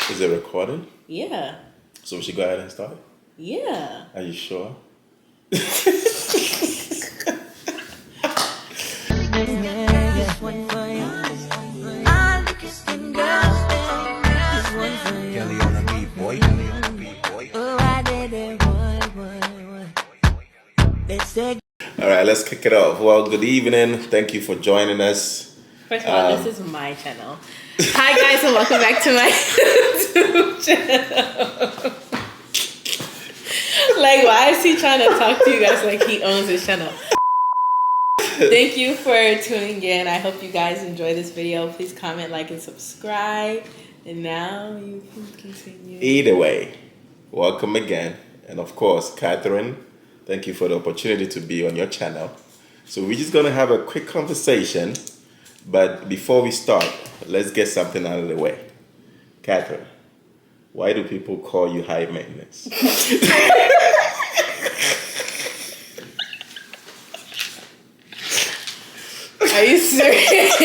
Is it recording? Yeah. So we should go ahead and start? Yeah. Are you sure? Kelly on the beat, boy. Kelly on the beat, boy. All right, let's kick it off. Well, good evening. Thank you for joining us. First of all, this is my channel. Hi guys, and welcome back to my YouTube channel. Like, why is he trying to talk to you guys like he owns his channel? Thank you for tuning in. I hope you guys enjoy this video. Please comment, like, and subscribe. And now you can continue. Either way, welcome again. And of course, Catherine, thank you for the opportunity to be on your channel. So we're just going to have a quick conversation. But before we start, let's get something out of the way. Catherine, why do people call you high maintenance? Are you serious?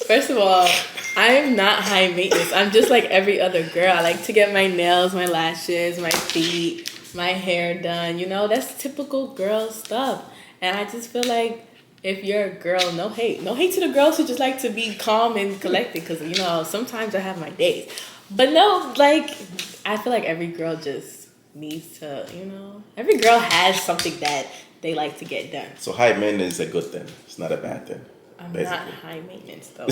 First of all, I'm not high maintenance. I'm just like every other girl. I like to get my nails, my lashes, my feet, my hair done. You know, that's typical girl stuff. And I just feel like if you're a girl, no hate. No hate to the girls who just like to be calm and collected. Because, you know, sometimes I have my days. But no, like, I feel like every girl just needs to, you know, every girl has something that they like to get done. So high maintenance is a good thing. It's not a bad thing. I'm basically. not high maintenance though.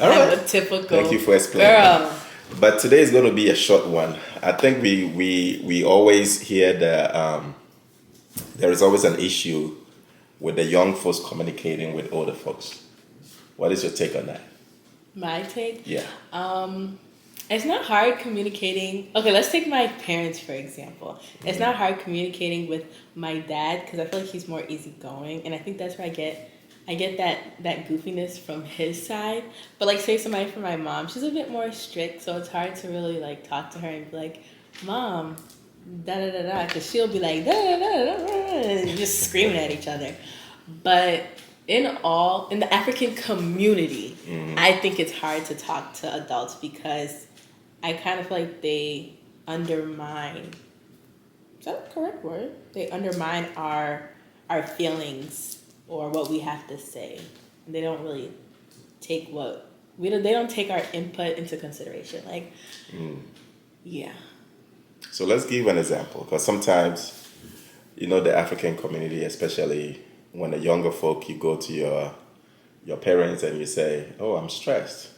All I'm right. a typical Thank you for explaining. girl. But today is going to be a short one. I think we always hear that there is always an issue with the young folks communicating with older folks. What is your take on that? My take? Yeah. It's not hard communicating. Okay, let's take my parents for example. It's not hard communicating with my dad because I feel like he's more easygoing, and I think that's where I get that goofiness from his side. But like, say somebody from my mom, she's a bit more strict, so it's hard to really like talk to her and be like, "Mom, da da da da," because she'll be like da da da da da, and just screaming at each other. But in the African community, I think it's hard to talk to adults because I kind of feel like they undermine. Is that a correct word? They undermine our feelings or what we have to say. They don't really take they don't take our input into consideration. Like, yeah. So let's give an example, because sometimes, you know, the African community, especially when the younger folk, you go to your parents and you say, "Oh, I'm stressed,"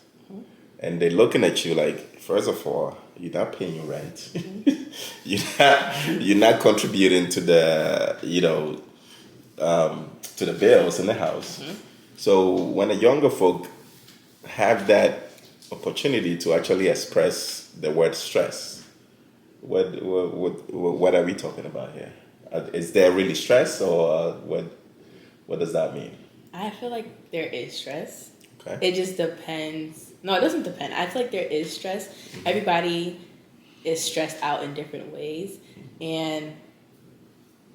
and they're looking at you like, first of all, you're not paying your rent, you're not contributing to the to the bills in the house. So when the younger folk have that opportunity to actually express the word stress, what are we talking about here? Is there really stress, or what does that mean? I feel like there is stress. Okay. It just depends. No, it doesn't depend. I feel like there is stress. Everybody is stressed out in different ways. And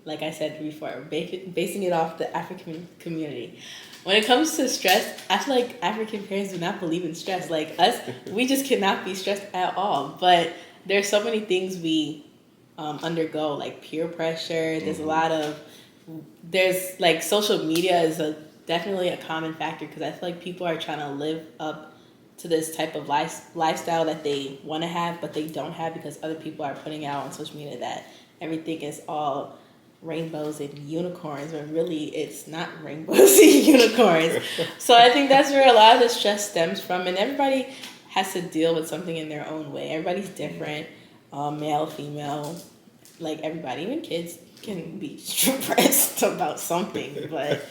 like I said before, basing it off the African community. When it comes to stress, I feel like African parents do not believe in stress. Like us, we just cannot be stressed at all. But there's so many things we undergo, like peer pressure. There's a lot of, there's like social media is definitely a common factor because I feel like people are trying to live up to this type of lifestyle that they want to have, but they don't have because other people are putting out on social media that everything is all rainbows and unicorns, when really it's not rainbows and unicorns. So I think that's where a lot of the stress stems from, and everybody has to deal with something in their own way. Everybody's different, male, female, like everybody, even kids can be stressed about something, but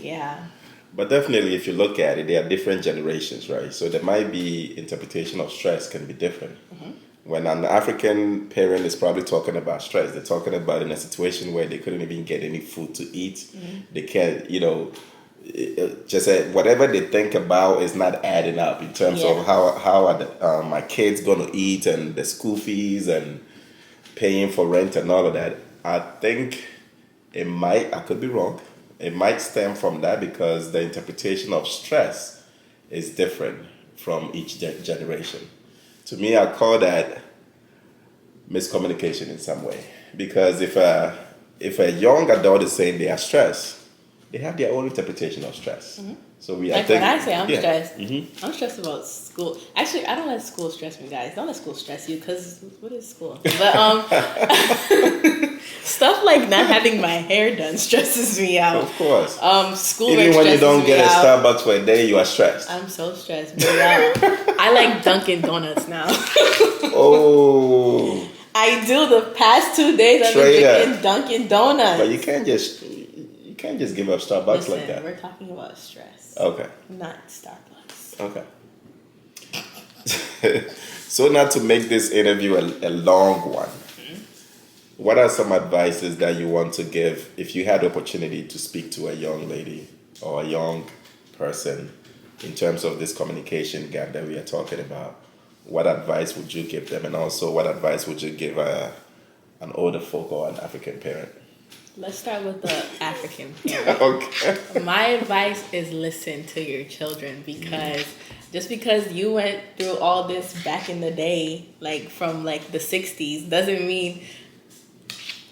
yeah. But definitely, if you look at it, there are different generations, right? So there might be interpretation of stress can be different. When an African parent is probably talking about stress, they're talking about in a situation where they couldn't even get any food to eat. They can't, just whatever they think about is not adding up in terms of how are my kids going to eat, and the school fees and paying for rent and all of that. I think I could be wrong, it might stem from that because the interpretation of stress is different from each generation. To me, I call that miscommunication in some way. Because if a young adult is saying they are stressed, they have their own interpretation of stress. So I think when I say I'm stressed, Mm-hmm. I'm stressed about school. Actually, I don't let school stress me, guys. Don't let school stress you, because what is school? But stuff like not having my hair done stresses me out. Of course. School Even when you don't get a out. Starbucks for a day, you are stressed. I'm so stressed. But I like Dunkin' Donuts now. Oh. I do. The past 2 days I've been drinking Dunkin' Donuts. But you can't just give up Starbucks like that. We're talking about stress. Okay. Not Starbucks. Okay. So now to make this interview a long one, what are some advices that you want to give if you had the opportunity to speak to a young lady or a young person in terms of this communication gap that we are talking about? What advice would you give them, and also what advice would you give an older folk or an African parent? Let's start with the African parent. Okay. My advice is listen to your children, because just because you went through all this back in the day, like from like the 60s, doesn't mean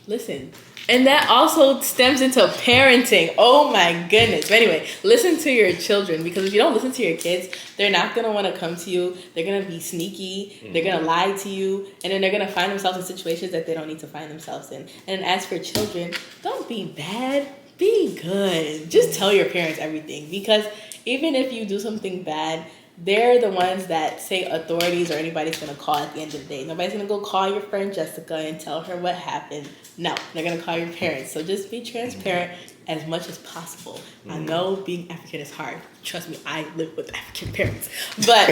listen. And that also stems into parenting. Oh my goodness. But anyway, listen to your children, because if you don't listen to your kids, they're not going to want to come to you. They're going to be sneaky. They're going to lie to you. And then they're going to find themselves in situations that they don't need to find themselves in. And as for children, don't be bad. Be good. Just tell your parents everything. Because even if you do something bad, they're the ones that say authorities or anybody's going to call at the end of the day. Nobody's going to go call your friend Jessica and tell her what happened. No, they're going to call your parents. So just be transparent as much as possible. I know being African is hard. Trust me, I live with African parents. But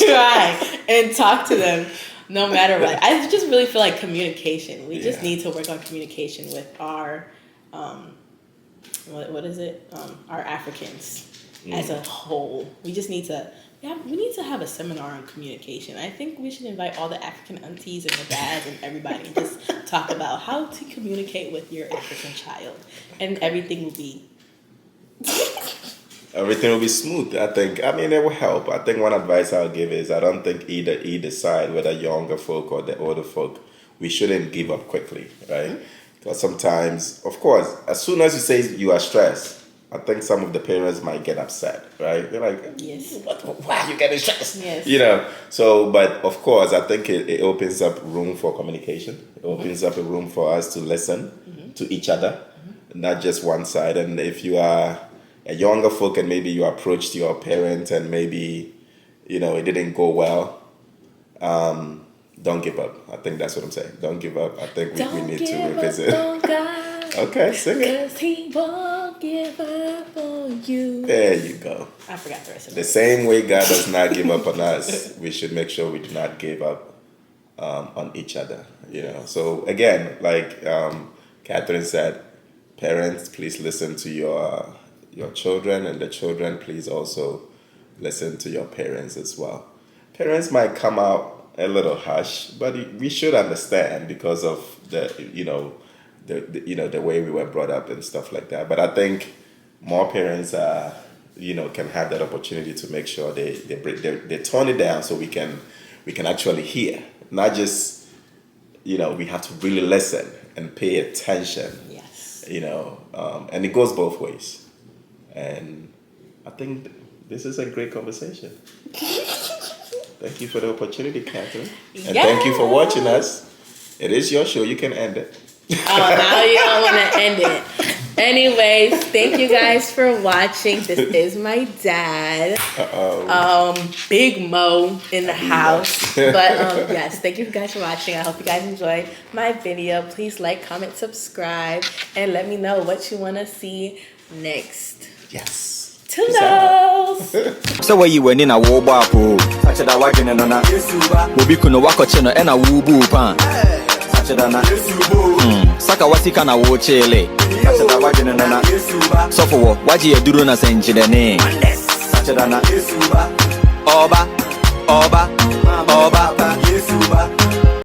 try and talk to them no matter what. I just really feel like communication. We just need to work on communication with our, what is it? Our Africans. As a whole, we just need to have a seminar on communication. I think we should invite all the African aunties and the dads and everybody and just talk about how to communicate with your African child, and everything will be smooth. I think. I mean, it will help. I think one advice I'll give is I don't think either side, whether younger folk or the older folk, we shouldn't give up quickly, right? Because sometimes, of course, as soon as you say you are stressed, I think some of the parents might get upset, right? They're like, yes, why are you getting stressed? Yes. You know, so, but of course, I think it opens up room for communication. It opens up a room for us to listen to each other, not just one side. And if you are a younger folk and maybe you approached your parent and maybe, you know, it didn't go well, don't give up. I think that's what I'm saying. Don't give up. I think we need to revisit. Okay, sing it. 'Cause he won't give up on you. There you go. I forgot the rest of The it. same way God does not give up on us, we should make sure we do not give up on each other. You know. So again, like Catherine said, parents, please listen to your children, and the children, please also listen to your parents as well. Parents might come out a little harsh, but we should understand because of the the way we were brought up and stuff like that. But I think more parents can have that opportunity to make sure they tone it down so we can actually hear, not just we have to really listen and pay attention. Yes. And it goes both ways. And I think this is a great conversation. Thank you for the opportunity, Catherine. And thank you for watching us. It is your show. You can end it. Oh, now you don't want to end it. Anyways, thank you guys for watching. This is my dad. Big Mo in the house. But yes, thank you guys for watching. I hope you guys enjoyed my video. Please like, comment, subscribe, and let me know what you want to see next. Yes. Toodles! So where you went in a war bapo. Touch it, I watch it, and Obi kuno wako cheno, and a woo boo pan. Saka wasika na wo chele. So for waji ya duru na senji dene. Oba, oba, oba.